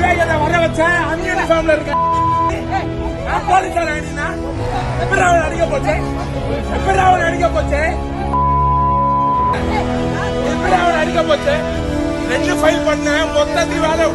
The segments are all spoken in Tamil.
வர வச்ச அன்யூனிஃபார்ம்ல இருக்க போலீஸார் அடினா எப்படி அவன் அடிக்க போச்சு எப்படி அவன் அடிக்க போச்சு எப்படி அவன் அடிக்க போச்சு 2 ஃபைல் பண்ண மொத்தத்தில் வேலை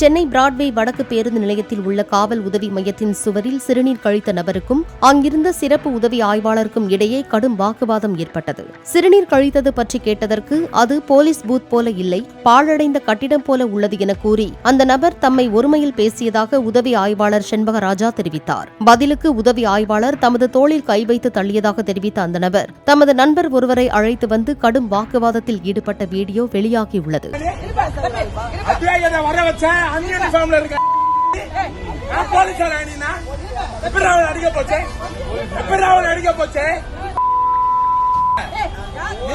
சென்னை பிராட்வே வடக்கு பேருந்து நிலையத்தில் உள்ள காவல் உதவி மையத்தின் சுவரில் சிறுநீர் கழித்த நபருக்கும் அங்கிருந்த சிறப்பு உதவி ஆய்வாளருக்கும் இடையே கடும் வாக்குவாதம் ஏற்பட்டது. சிறுநீர் கழித்தது பற்றி கேட்டதற்கு அது போலீஸ் பூத் போல இல்லை, பாழடைந்த கட்டிடம் போல உள்ளது என கூறி அந்த நபர் தம்மை ஒருமையில் பேசியதாக உதவி ஆய்வாளர் செண்பகராஜா தெரிவித்தார். பதிலுக்கு உதவி ஆய்வாளர் தமது தோளில் கை வைத்து தள்ளியதாக தெரிவித்த அந்த நபர் தமது நண்பர் ஒருவரை அழைத்து வந்து கடும் வாக்குவாதத்தில் ஈடுபட்ட வீடியோ வெளியாகியுள்ளது. அன்யூனிஃபார்ம்ல இருக்க போலீஸார் அடினா எப்படி அவன் அடிக்க போச்சு எப்படி அவன் அடிக்க போச்சு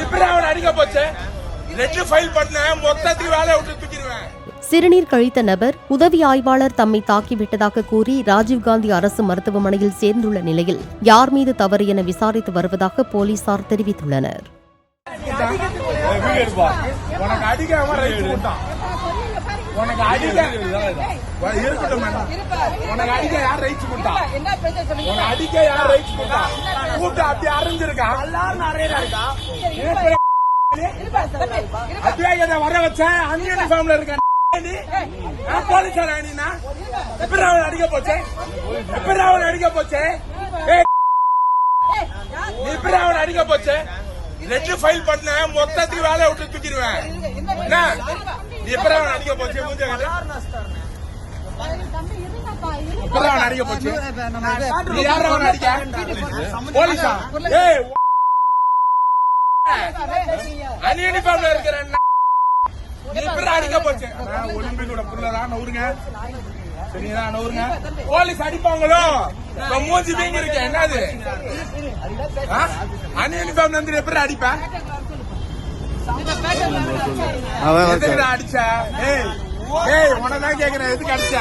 எப்படி அவன் அடிக்க போச்சு 2 ஃபைல் பண்ண மொத்தத்தில் வேலை விட்டு தூக்கிடுவேன். சிறுநீர் கழித்த நபர் உதவி ஆய்வாளர் தம்மை தாக்கிவிட்டதாக கூறி ராஜீவ்காந்தி அரசு மருத்துவமனையில் சேர்ந்துள்ள நிலையில் யார் மீது தவறு என விசாரித்து வருவதாக போலீசார் தெரிவித்துள்ளனர். உனக்கு அடிக்க இருக்கட்டும் மேடம். உனக்கு அடிக்க யார் ரைட்ஸ் கொடுத்தா? உனக்கு அடிக்க யார் ரைட்ஸ் கொடுத்தா? கூட்டு அப்படி அரைஞ்சிருக்கா அத்தியாயத்தை வர வச்ச அன்யூனிஃபார்ம்ல இருக்க போலீஸார் அணினா எப்படி அவன் அடிக்க போச்சு எப்படி அவன் அடிக்க போச்சு எப்படி அவன் அடிக்க போச்சு 2 ஃபைல் பண்ண மொத்தத்தில் வேலை விட்டு தூக்கிடுவேன். எப்படி அவன் அடிக்க போச்சு எப்படி அவன் அடிக்க போச்சு நீ யார் அவன் அடிக்க போலீஸா அன்யூனிஃபார்ம்ல இருக்கிற எப்படி அடிக்க போச்சு ஒலிம்பிக்கோட புள்ளதான் நவுருங்க சரிங்களா நவுருங்க போலீஸ் அடிப்பாங்களோ மூஞ்சி வீங்க இருக்க என்னது அன்யூனிஃபார்ம்ல இருந்து எப்படி அடிப்பேன் அடிச்சா உனதான் கேக்குறேன் எதுக்கு அடிச்ச